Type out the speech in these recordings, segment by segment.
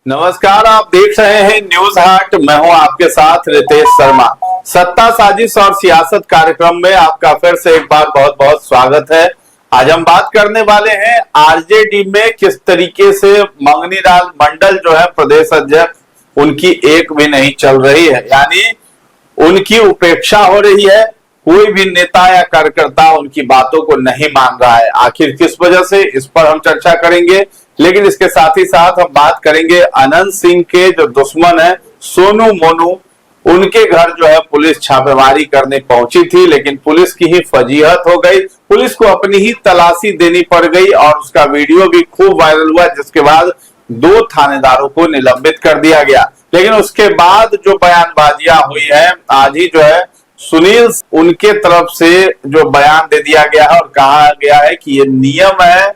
नमस्कार, आप देख रहे हैं न्यूज हाट। मैं हूं आपके साथ रितेश शर्मा। सत्ता साजिश और सियासत कार्यक्रम में आपका फिर से एक बार बहुत बहुत स्वागत है। आज हम बात करने वाले हैं आरजेडी में किस तरीके से मंगनी लाल मंडल जो है प्रदेश अध्यक्ष, उनकी एक भी नहीं चल रही है, यानी उनकी उपेक्षा हो रही है। कोई भी नेता या कार्यकर्ता उनकी बातों को नहीं मान रहा है। आखिर किस वजह से, इस पर हम चर्चा करेंगे। लेकिन इसके साथ ही साथ हम बात करेंगे अनंत सिंह के जो दुश्मन है सोनू मोनू, उनके घर जो है पुलिस छापेमारी करने पहुंची थी, लेकिन पुलिस की ही फजीहत हो गई। पुलिस को अपनी ही तलाशी देनी पड़ गई और उसका वीडियो भी खूब वायरल हुआ, जिसके बाद 2 थानेदारों को निलंबित कर दिया गया। लेकिन उसके बाद जो बयानबाजियां हुई है, आज ही जो है सुनील उनके तरफ से जो बयान दे दिया गया है और कहा गया है कि ये नियम है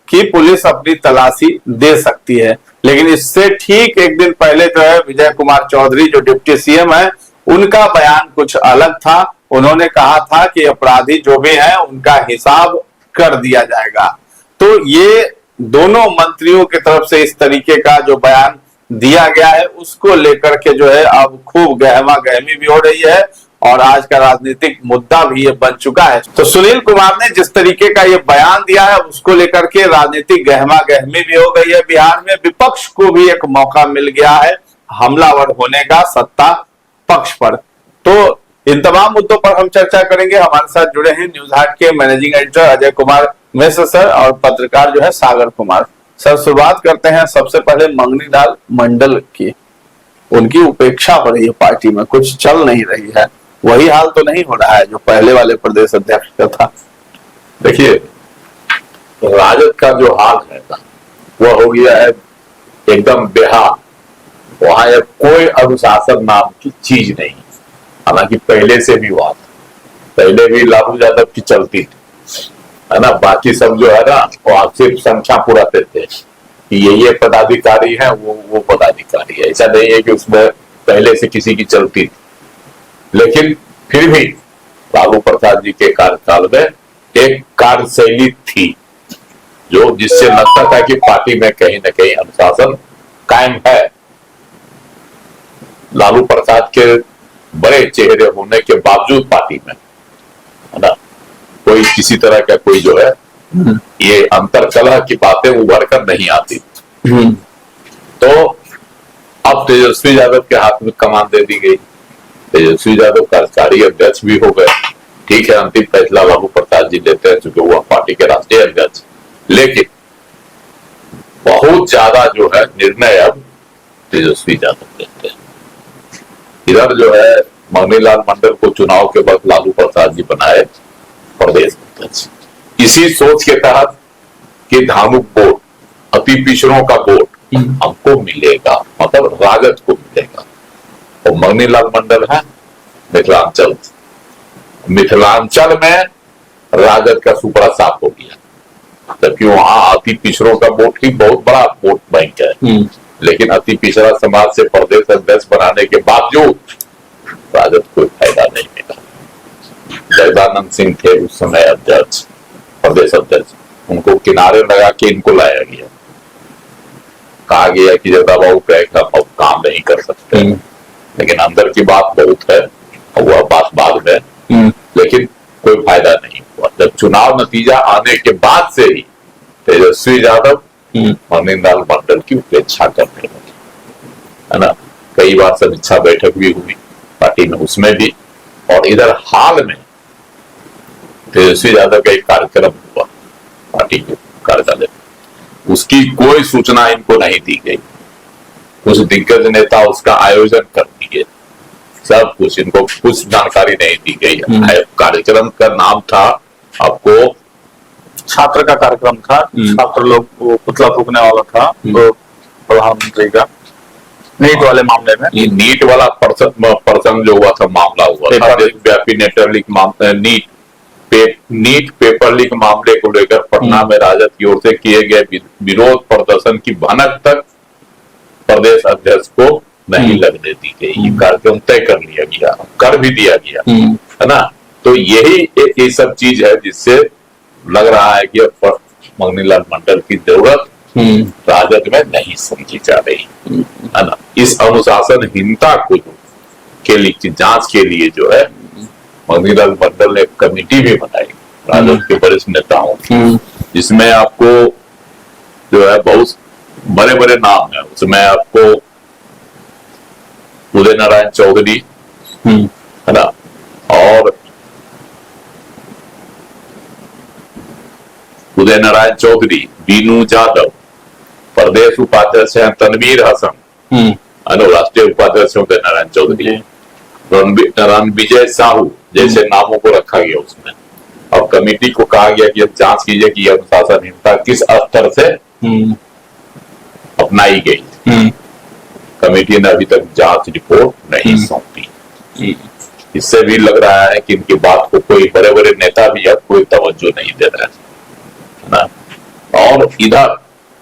कि पुलिस अपनी तलाशी दे सकती है। लेकिन इससे ठीक एक दिन पहले जो है विजय कुमार चौधरी जो डिप्टी सीएम है, उनका बयान कुछ अलग था। उन्होंने कहा था कि अपराधी जो भी हैं उनका हिसाब कर दिया जाएगा। तो ये दोनों मंत्रियों की तरफ से इस तरीके का जो बयान दिया गया है, उसको लेकर के जो है अब खूब गहमा गहमी भी हो रही है और आज का राजनीतिक मुद्दा भी ये बन चुका है। तो सुनील कुमार ने जिस तरीके का ये बयान दिया है, उसको लेकर के राजनीतिक गहमा गहमी भी हो गई है। बिहार में विपक्ष को भी एक मौका मिल गया है हमलावर होने का सत्ता पक्ष पर। तो इन तमाम मुद्दों पर हम चर्चा करेंगे। हमारे साथ जुड़े हैं न्यूज हाट के managing editor Ajay Kumar Mishra sir और पत्रकार जो है सागर कुमार सर। शुरुआत करते हैं सबसे पहले मंगनी लाल मंडल की। उनकी उपेक्षा हो रही है, पार्टी में कुछ चल नहीं रही है। वही हाल तो नहीं हो रहा है जो पहले वाले प्रदेश अध्यक्ष का था। देखिए, राजद का जो हाल है ना, वो हो गया है एकदम बेहाल। वहां कोई अनुशासन नाम की चीज नहीं। हालांकि पहले से भी हुआ था, पहले भी लालू यादव की चलती थी, है ना। बाकी सब जो है ना, वो आप सिर्फ संख्या पुराते थे कि ये पदाधिकारी है, वो पदाधिकारी है। ऐसा नहीं है कि उसमें पहले से किसी की चलती थी। लेकिन फिर भी लालू प्रसाद जी के कार्यकाल में एक कार्यशैली थी जो जिससे लगता था कि पार्टी में कहीं ना कहीं अनुशासन कायम है। लालू प्रसाद के बड़े चेहरे होने के बावजूद पार्टी में, है ना, कोई किसी तरह का कोई जो है ये अंतरकलह की बातें उभर कर नहीं आती। तो अब तेजस्वी यादव के हाथ में कमान दे दी गई। तेजस्वी यादव कार्यकारी अध्यक्ष भी हो गए। ठीक है, अंतिम फैसला लालू प्रसाद जी लेते हैं क्योंकि वह पार्टी के राष्ट्रीय अध्यक्ष। लेकिन बहुत ज्यादा जो है निर्णय अब तेजस्वी यादव लेते हैं। इधर जो है मंगनी लाल मंडल को चुनाव के बाद लालू प्रसाद जी बनाए प्रदेश अध्यक्ष, इसी सोच के तहत कि धामुक वोट, अति पिछड़ों का वोट हमको मिलेगा, मतलब राजद को मिलेगा। और मंगनी लाल मंडल है मिथिलांचल। मिथिलांचल में राजद का सुपड़ा साफ हो गया, जबकि वहां अति पिछड़ों का वोट ही बहुत बड़ा वोट बैंक है। लेकिन अति पिछड़ा समाज से प्रदेश अध्यक्ष बनाने के बावजूद राजद को फायदा नहीं मिला। जगदानंद सिंह थे उस समय अध्यक्ष, प्रदेश अध्यक्ष। उनको किनारे लगा के इनको लाया गया। कहा गया कि जगदा बाबू अब काम नहीं कर सकते, लेकिन अंदर की बात बहुत है और वह बात बाद में। लेकिन कोई फायदा नहीं हुआ। जब चुनाव नतीजा आने के बाद से ही तेजस्वी यादव मंगनी लाल मंडल की उपेक्षा करने लगे, है ना। कई बार समीक्षा बैठक भी हुई पार्टी में, उसमें भी। और इधर हाल में तेजस्वी यादव का एक कार्यक्रम हुआ पार्टी के कार्यालय में, उसकी कोई सूचना इनको नहीं दी गई। कुछ दिग्गज नेता उसका आयोजन कर दिए, सब कुछ, इनको कुछ जानकारी नहीं दी गई। कार्यक्रम का नाम था, आपको छात्र का कार्यक्रम था। छात्र लोग को पुतला फूकने वाला था तो प्रधानमंत्री का नीट वाले मामले में। ये नीट वाला प्रसंग जो हुआ था, मामला हुआ था देशव्यापी नीट पेपर लीक मामले को लेकर पटना में राजद की ओर से किए गए विरोध प्रदर्शन की भनक तक प्रदेश अध्यक्ष को नहीं लगने दी गई। ये कार्यक्रम तय कर लिया गया, कर भी दिया गया, है ना। तो यही ये सब चीज है जिससे लग रहा है कि मंगनी लाल मंडल की जरूरत राजद में नहीं समझी जा रही है ना। इस अनुशासनहीनता को के लिए जांच के लिए जो है मनीलाल मंडल ने एक कमेटी भी बनाई राजद के वरिष्ठ नेताओं की, जिसमें आपको जो है बहुत बड़े बड़े नाम है। उसमें आपको उदय नारायण चौधरी है ना, और उदय नारायण चौधरी, बीनू यादव, प्रदेश उपाध्यक्ष हैं तनवीर हसन, राष्ट्रीय उपाध्यक्ष उदय नारायण चौधरी, रणविजय साहू जैसे नामों को रखा गया उसमें। अब कमेटी को कहा गया कि अब जांच कीजिए कि यह अनुशासनहीनता किस स्तर से अपनाई गई। कमेटी ने अभी तक जांच रिपोर्ट नहीं सौंपी। इससे भी लग रहा है कि इनकी बात को कोई बड़े बड़े नेता भी है कोई तवज्जो नहीं दे रहे है ना। और इधर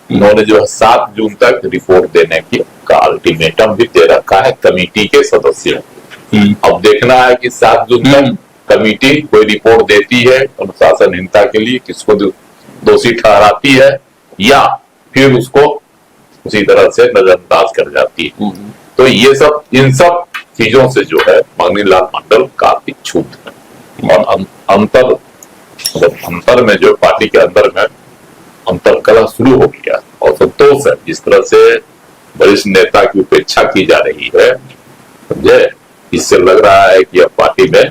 इन्होंने जो है 7 जून तक रिपोर्ट देने का अल्टीमेटम भी दे रखा है कमेटी के सदस्यों। अब देखना है कि 7 जून तक कमेटी कोई रिपोर्ट देती है अनुशासनहीनता के लिए, किसको दोषी ठहराती है या फिर उसको उसी तरह से नजरअंदाज कर जाती है। तो ये सब इन सब चीजों से जो है मनीलाल मंडल काफी छूट है और अंतर में जो पार्टी के अंदर में अंतर कलह शुरू हो गया और संतोष है जिस तरह से वरिष्ठ नेता की उपेक्षा की जा रही है, समझे। इससे लग रहा है कि अब पार्टी में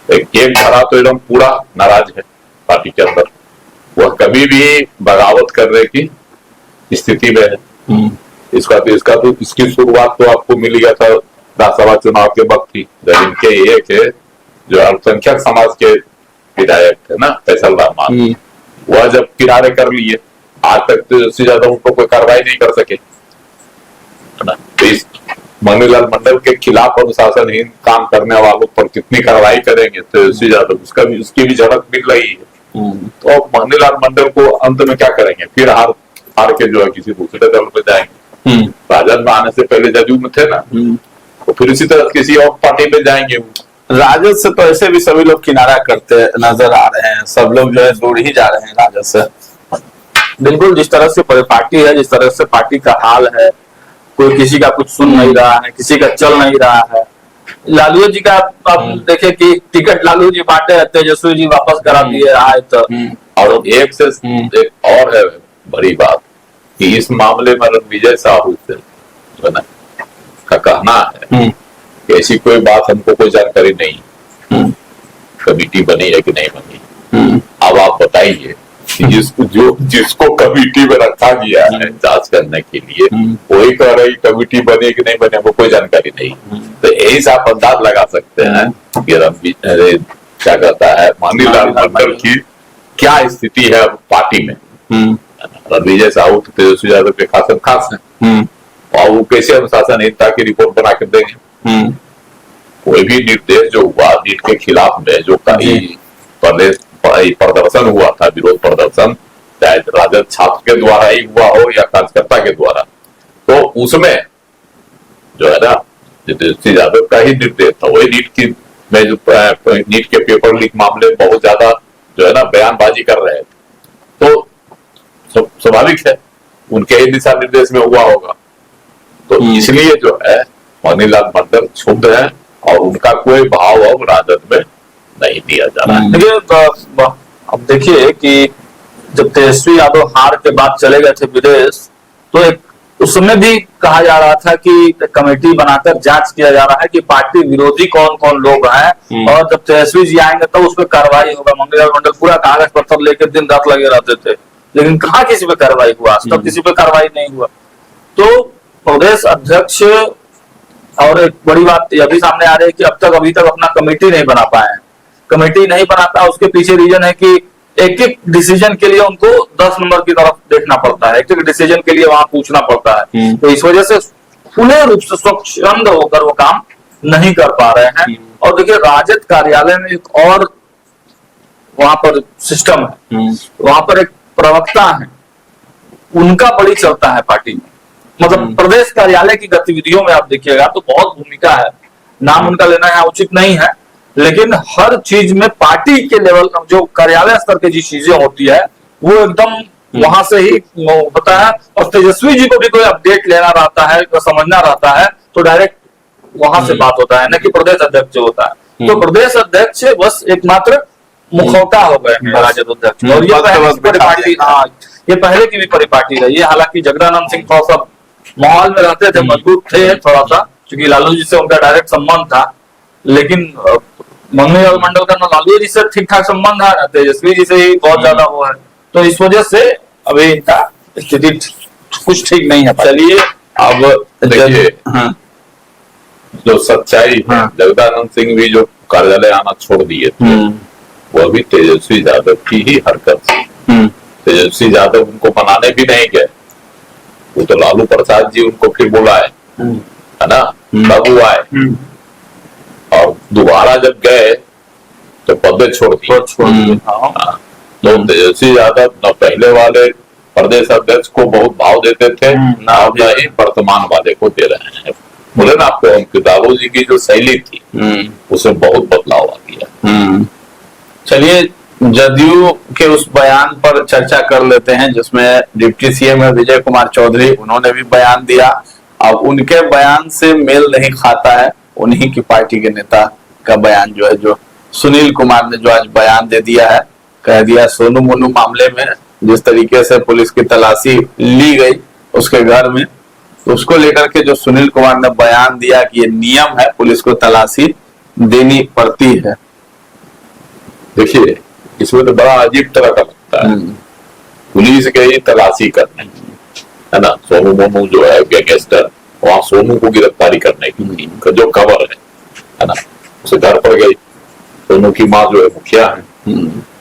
एक धारा तो एकदम पूरा नाराज है पार्टी के अंदर, वह कभी भी बगावत करने की स्थिति में है। इसकी शुरुआत तो आपको मिल गया था राज्यसभा चुनाव के वक्त ही, जब इनके एक जो अल्पसंख्यक समाज के विधायक थे ना फैसल रहमान, वह जब किनारे कर लिए, आज तक तो इससे ज्यादा उनको कोई कार्रवाई नहीं कर सके है ना। तो इस मनीलाल मंडल के खिलाफ अनुशासनहीन काम करने वालों पर कितनी कार्रवाई करेंगे तो इससे ज्यादा उसकी भी झलक मिल रही है। तो मनीलाल मंडल को अंत में क्या करेंगे, फिर हार के जो है किसी दूसरे दल में जाएंगे। राजद में आने से पहले जदयू में थे ना, तो फिर इसी तरह किसी और पार्टी में जाएंगे। राजद से तो ऐसे भी सभी लोग किनारा करते नजर आ रहे हैं, सब लोग जो है दूर ही जा रहे हैं राजद से। बिल्कुल, जिस तरह से पार्टी है, जिस तरह से पार्टी का हाल है, कोई किसी का कुछ सुन नहीं रहा है, किसी का चल नहीं रहा है। लालू जी का आप देखे कि टिकट लालू जी बांटे, तेजस्वी जी वापस करा दिए आए तो। और एक से एक और है बड़ी बात कि इस मामले में रणविजय साहू से का कहना है कि ऐसी कोई बात हमको कोई जानकारी नहीं, कमेटी बनी है कि नहीं बनी। अब आप बताइए जिसको कमेटी में रखा गया है जांच करने के लिए, वही कह रही कमेटी बने कि नहीं बने वो कोई जानकारी नहीं। तो यही से आप अंदाज लगा सकते हैं कि क्या कहता है मनीलाल मंडल की क्या स्थिति है पार्टी में। रणविजय साहू तेजस्वी यादव के खास है और वो कैसे अनुशासनहीनता की रिपोर्ट बना कर देंगे। कोई भी निर्देश जो हुआ नीट के खिलाफ में जो प्रदर्शन हुआ था, विरोध प्रदर्शन, चाहे राजद छात्र के द्वारा ही हुआ हो या कार्यकर्ता के द्वारा, तो उसमें जो है ना तेजस्वी यादव का ही निर्देश था। वही नीट के पेपर लीक मामले बहुत ज्यादा जो है ना बयानबाजी कर रहे थे, तो स्वाभाविक है उनके ही दिशा निर्देश में हुआ होगा। तो इसलिए जो है मनीलाल मंडल क्षुब्ध है और उनका कोई भाव अब राजद में नहीं दिया जा रहा है। अब देखिए कि जब तेजस्वी यादव हार के बाद चले गए थे विदेश, तो एक उस समय भी कहा जा रहा था कि कमेटी बनाकर जांच किया जा रहा है कि पार्टी विरोधी कौन कौन लोग हैं और जब तेजस्वी जी आएंगे तब उस पर कार्रवाई होगा। मनीलाल मंडल पूरा कागज पत्थर लेकर दिन रात लगे रहते थे, लेकिन कहाँ किसी पे कार्रवाई हुआ, तब किसी पे कार्रवाई नहीं हुआ। तो प्रदेश अध्यक्ष और एक बड़ी बात यह भी सामने आ रही है कि अभी तक अपना कमेटी नहीं बना पाए हैं। कमेटी नहीं बनाता, उसके पीछे रीजन है कि एक एक डिसीजन के लिए उनको 10 नंबर की तरफ देखना पड़ता है, एक एक डिसीजन के लिए वहां पूछना पड़ता है। तो इस वजह से पूर्ण रूप से स्वच्छंद होकर वो काम नहीं कर पा रहे हैं। और देखिए राजद कार्यालय में एक और वहां पर सिस्टम है, वहां पर एक प्रवक्ता है, उनका बड़ी चलता है पार्टी में। मतलब प्रदेश कार्यालय की गतिविधियों में आप देखिएगा तो बहुत भूमिका है, नाम उनका लेना यहाँ उचित नहीं है, लेकिन हर चीज में पार्टी के लेवल जो कार्यालय स्तर की जी चीजें होती है वो एकदम वहां से ही होता है। और तेजस्वी जी को भी कोई अपडेट लेना रहता है, समझना रहता है, तो डायरेक्ट वहां से बात होता है, न कि प्रदेश अध्यक्ष जो होता है। तो प्रदेश अध्यक्ष बस एकमात्र मुखौटा हो गए हैं राजद अध्यक्ष। और ये पहले की परिपाटी, हाँ, ये पहले की भी परिपाटी रही है। हालांकि जगदानंद सिंह थोड़ा सा माहौल में रहते थे, मजबूत थे थोड़ा सा, क्योंकि लालू जी से उनका डायरेक्ट संबंध था। लेकिन मंगनी मंडल का न लालू जी से ठीक ठाक संबंध है, तेजस्वी जी से ही बहुत ज्यादा वो है। तो इस वजह से अभी इनका स्थिति कुछ ठीक नहीं है। चलिए अब देखिए, हाँ, जो सच्चाई है, जगदानंद सिंह भी जो कार्यालय आना छोड़ दिए थे, वो भी तेजस्वी यादव की ही हरकत थी। तेजस्वी यादव उनको मनाने भी नहीं गए, वो तो लालू प्रसाद जी उनको फिर बुलाए, है ना, तब वो आए। और दोबारा जब गए तो पदे छोड़ दिए। तो तेजस्वी यादव न पहले वाले प्रदेश अध्यक्ष को बहुत भाव देते थे, ना अब ही वर्तमान वाले को दे रहे हैं। बोले ना आपको, हम लालू जी की जो शैली थी उसमें बहुत बदलाव आ गया। चलिए जदयू के उस बयान पर चर्चा कर लेते हैं जिसमें डिप्टी सीएम है विजय कुमार चौधरी, उन्होंने भी बयान दिया। अब उनके बयान से मेल नहीं खाता है उन्हीं की पार्टी के नेता का बयान जो है, जो सुनील कुमार ने जो आज बयान दे दिया है, कह दिया सोनू मोनू मामले में जिस तरीके से पुलिस की तलाशी ली गई उसके घर में, तो उसको लेकर के जो सुनील कुमार ने बयान दिया कि ये नियम है, पुलिस को तलाशी देनी पड़ती है। देखिए, इसमें तो बड़ा अजीब तरह का लगता है। पुलिस गई तलाशी करने, है ना, सोनू मोनू जो है गैंगस्टर, वहां सोनू को गिरफ्तारी करने की जो खबर है ना, उसे घर पर गई। सोनू की माँ जो है मुखिया है,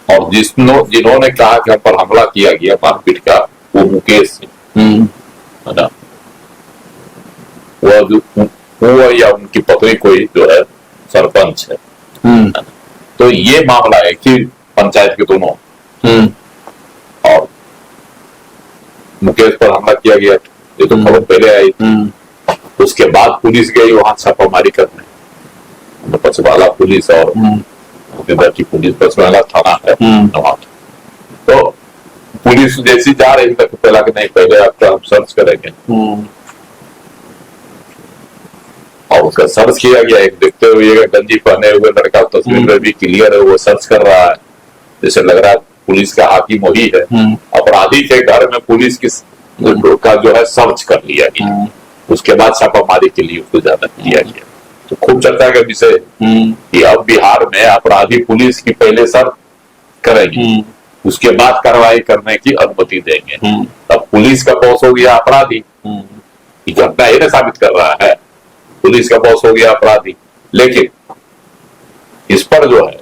और जिन्होंने कहा कि हम पर हमला किया गया मारपीट का, वो मुकेश है ना, वो या उनकी पत्नी कोई जो है सरपंच है। तो ये मामला है कि पंचायत के दोनों, और मुकेश पर हमला किया गया, ये तो खबर पहले आई। उसके बाद पुलिस गई वहां छापामारी करने, पचवाला पुलिस और की पुलिस, पचवाला थाना है वहां। तो पुलिस जैसी जा रही तक पहला कि नहीं, पहले आपका हम सर्च करेंगे, और उसका सर्च किया गया। एक देखते हुए गंजी पहने हुए लड़का, तस्वीर में भी क्लियर है, वो सर्च कर रहा है, जैसे लग रहा है पुलिस का हाकिम वही है। अपराधी के घर में पुलिस का जो है सर्च कर लिया गया, उसके बाद छापामारी के लिए उसको जाना किया गया। तो खूब चर्चा का विषय कि अब बिहार में अपराधी पुलिस की पहले सर्च करेंगे, उसके बाद कार्रवाई करने की अनुमति देंगे। तब पुलिस का बॉस हो गया अपराधी, घटना ही ना साबित कर रहा है, पुलिस का बॉस हो गया अपराधी। लेकिन इस पर जो है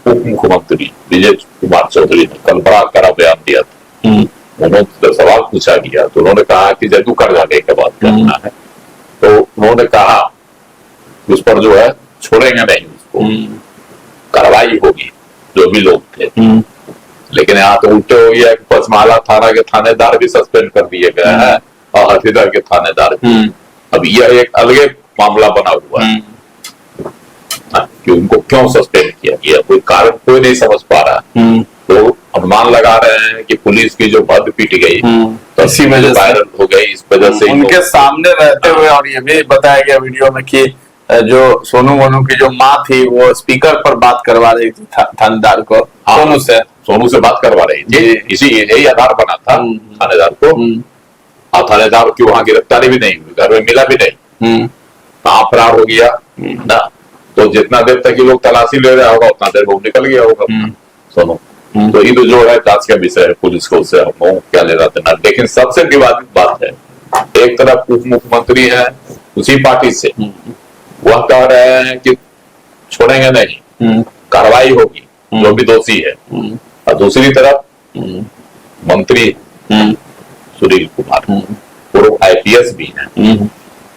उप मुख्यमंत्री विजय कुमार चौधरी ने कल बड़ा कड़ा बयान दिया था। उन्होंने सवाल पूछा गया तो उन्होंने कहा कि जदयू कर्जाने के बाद करना है, तो उन्होंने कहा उस पर जो है छोड़ेंगे नहीं, उसको कार्रवाई होगी जो भी लोग थे। लेकिन यहाँ तो उल्टे हो गया कि पचमाला थाना के थानेदार भी सस्पेंड कर दिए गए हैं और हथीदर के थानेदार भी। अब यह एक अलग मामला बना हुआ है कि उनको क्यों सस्पेंड किया गया, कोई कारण कोई नहीं समझ पा रहा। तो अनुमान लगा रहे हैं कि पुलिस की जो भद्द पीट गई तो इसी में जो वायरल हो गई, इस वजह से उनके सामने रहते हुए। और ये भी बताया गया वीडियो में कि जो सोनू मोनू की जो माँ थी वो स्पीकर पर बात करवा रही थी थानेदार को, सोनू से बात करवा रही थी, इसी यही आधार बना था थानेदार को। और थानेदार की वहां गिरफ्तारी भी नहीं हुई, घर में मिला भी नहीं, कहाँ फरार हो गया ना। तो जितना देर तक ये लोग तलाशी ले रहा होगा उतना देर वो निकल गया होगा सोनू। तो ये तो जो है जांच का विषय है, पुलिस को उससे हम क्या ले रहा था। लेकिन सबसे विवादित बात है, एक तरफ उप मुख्यमंत्री है उसी पार्टी से, वह कह रहे हैं कि छोड़ेंगे नहीं, कार्रवाई होगी जो भी दोषी है। और दूसरी तरफ मंत्री सुनील कुमार पूर्व आईपीएस भी है,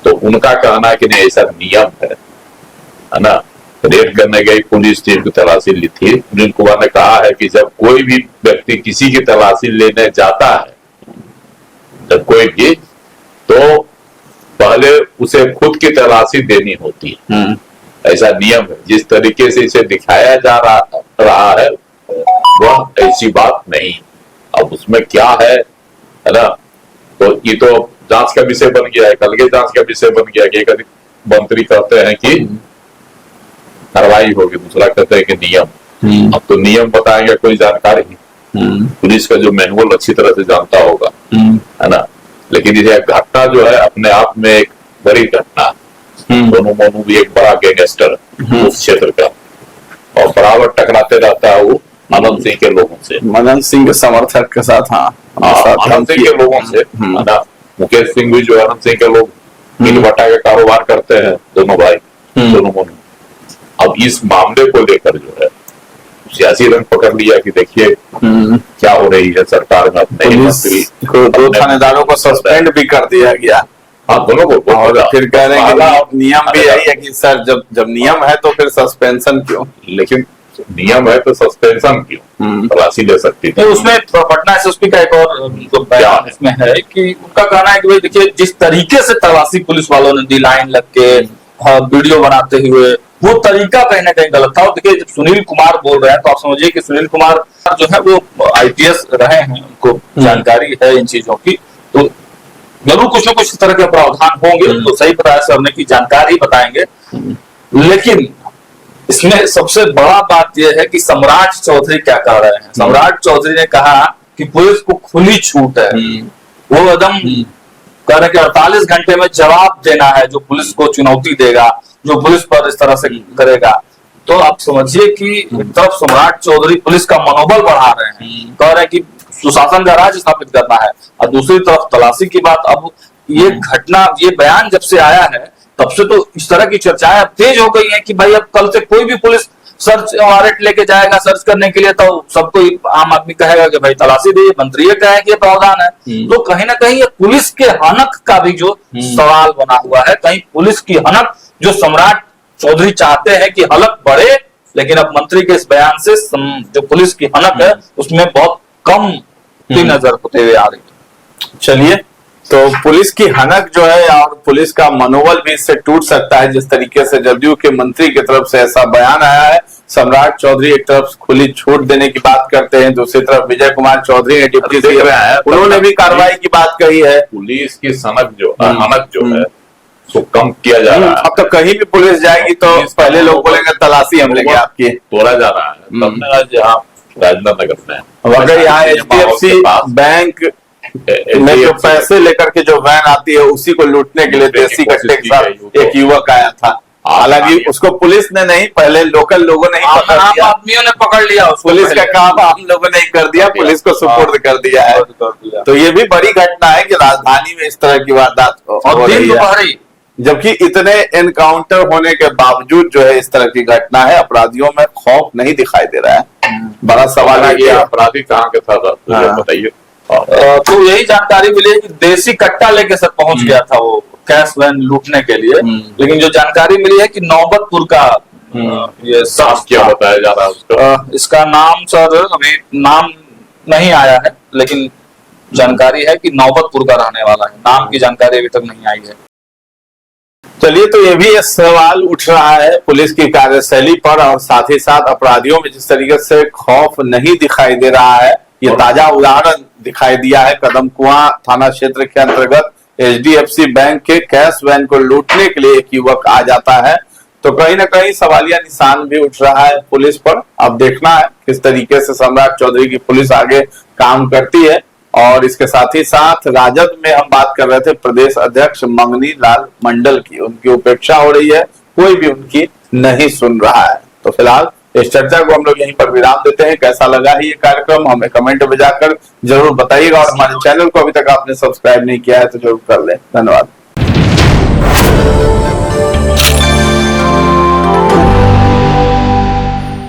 तो उनका कहना है कि नहीं ऐसा नियम है ना। रेड करने गई पुलिस टीम की तलाशी ली थी, सुनील कुमार ने कहा है कि जब कोई भी व्यक्ति किसी की तलाशी लेने जाता है, जब कोई भी, तो पहले उसे खुद की तलाशी देनी होती है, ऐसा नियम है। जिस तरीके से इसे दिखाया जा रहा है वह ऐसी बात नहीं, अब उसमें क्या है ना, तो ये तो जांच का विषय बन गया है, कल के जांच का विषय बन गया कि एक मंत्री कहते हैं कि कार्रवाई होगी, दूसरा कहते हैं कि नियम। अब तो नियम बताएंगे कोई जानकारी, पुलिस का जो मैनुअल अच्छी तरह से जानता होगा, है ना। लेकिन ये घटना जो है अपने आप में एक बड़ी घटना, दोनों मोनू भी एक बड़ा गैंगस्टर उस क्षेत्र का, और बराबर टकराते रहता है वो आनंद सिंह के लोगों से, मदन सिंह के समर्थक के साथ। हाँ, आनंद सिंह के लोगों से, है ना। मुकेश सिंह भी जो है आनंद सिंह के लोग, मिल बटा का कारोबार करते हैं दोनों भाई, दोनों मोनू। अब इस मामले को लेकर जो है सियासी रंग पकड़ लिया कि देखिए क्या हो रही है सरकार में, अपने मंत्री को, दो थानेदारों को सस्पेंड भी कर दिया गया। हाँ, दोनों को। और फिर कह रहे हैं कि नियम भी यही है कि सर जब नियम है तो फिर सस्पेंशन क्यों? लेकिन नियम है तो सस्पेंशन क्यों, तलाशी ले सकती थी। उसमें पटना एसएसपी का एक और बयान इसमें है कि उनका कहना है कि भाई देखिए, जिस तरीके से तलाशी पुलिस वालों ने दी, लाइन लग के वीडियो बनाते हुए, वो तरीका कहीं ना कहीं गलत था। और देखिए, जब सुनील कुमार बोल रहे हैं तो आप समझिए कि सुनील कुमार जो है वो आईपीएस रहे हैं, उनको जानकारी है इन चीजों की, तो जरूर कुछ न कुछ इस तरह के प्रावधान होंगे, तो सही बताया सर ने कि जानकारी बताएंगे। लेकिन इसमें सबसे बड़ा बात यह है कि सम्राट चौधरी क्या कह रहे हैं। सम्राट चौधरी ने कहा कि पुलिस को खुली छूट है, वो एकदम कह रहे कि 48 घंटे में जवाब देना है जो पुलिस को चुनौती देगा, जो पुलिस पर इस तरह से करेगा। तो आप समझिए कि एक तरफ सम्राट चौधरी पुलिस का मनोबल बढ़ा रहे हैं, कह रहे हैं कि सुशासन का राज स्थापित करना है, और दूसरी तरफ तलाशी की बात। अब ये घटना, ये बयान जब से आया है तब से तो इस तरह की चर्चाएं अब तेज हो गई हैं कि भाई अब कल से कोई भी पुलिस सर्च वारंट लेके जाएगा सर्च करने के लिए, तो सबको आम आदमी कहेगा कि भाई तलाशी दे, मंत्री कहे कि ये प्रावधान है। तो कहीं ना कहीं ये पुलिस के हनक का भी जो सवाल बना हुआ है, कहीं पुलिस की हनक जो सम्राट चौधरी चाहते हैं कि हलक बढ़े, लेकिन अब मंत्री के इस बयान से जो पुलिस की हनक है उसमें बहुत कम नजर होते हुए आ रही है। चलिए, तो पुलिस की हनक जो है और पुलिस का मनोबल भी इससे टूट सकता है, जिस तरीके से जदयू के मंत्री की तरफ से ऐसा बयान आया है। सम्राट चौधरी एक तरफ खुली छूट देने की बात करते हैं, दूसरी तरफ विजय कुमार चौधरी ने डिप्टी सीएम है, उन्होंने भी कार्रवाई की बात कही है। पुलिस की हनक जो है उसको कम किया जा रहा है। अब तो कहीं भी पुलिस जाएगी तो पहले लोग बोलेंगे तलाशी हम लेंगे आपकी, तोड़ा जा रहा है। हमने आज यहाँ राजनाथ नगर में, अगर यहाँ एचडीएफसी बैंक में जो पैसे लेकर के जो वैन आती है उसी को लूटने के लिए देसी कट्टे के साथ एक युवक आया था, हालांकि उसको पुलिस ने नहीं, पहले लोकल लोगों ने ही पकड़ लिया, आदमियों ने पकड़ लिया, पुलिस का काम हम लोगों ने ही कर दिया, पुलिस को सुपुर्द कर दिया है। तो ये भी बड़ी घटना है कि राजधानी में इस तरह की वारदात हो रही है, जबकि इतने एनकाउंटर होने के बावजूद जो है इस तरह की घटना है, अपराधियों में खौफ नहीं दिखाई दे रहा है। बड़ा सवाल है कि अपराधी कहाँ के था, बताइए। तो यही जानकारी मिली है कि देसी कट्टा लेके सर पहुंच गया था वो कैश वैन लूटने के लिए, लेकिन जो जानकारी मिली है कि नौबतपुर का ये साफ क्या बताया जा रहा है उसका, इसका नाम सर अभी नाम नहीं आया है, लेकिन जानकारी है कि नौबतपुर का रहने वाला है, नाम की जानकारी अभी तक नहीं आई है। चलिए, तो ये भी सवाल उठ रहा है पुलिस की कार्यशैली पर, और साथ ही साथ अपराधियों में जिस तरीके से खौफ नहीं दिखाई दे रहा है, ये ताजा उदाहरण दिखाई दिया है। कदम कुआं थाना क्षेत्र के अंतर्गत एचडीएफसी बैंक के कैश वैन को लूटने के लिए एक युवक आ जाता है, तो कहीं ना कहीं सवालिया निशान भी उठ रहा है पुलिस पर। अब देखना है किस तरीके से सम्राट चौधरी की पुलिस आगे काम करती है। और इसके साथ ही साथ राजद में हम बात कर रहे थे प्रदेश अध्यक्ष मंगनी लाल मंडल की, उनकी उपेक्षा हो रही है, कोई भी उनकी नहीं सुन रहा है। तो फिलहाल इस चर्चा को हम लोग यहीं पर विराम देते हैं। कैसा लगा है ये कार्यक्रम हमें कमेंट में जाकर जरूर बताइएगा, और हमारे चैनल को अभी तक आपने सब्सक्राइब नहीं किया है तो जरूर कर लें। धन्यवाद।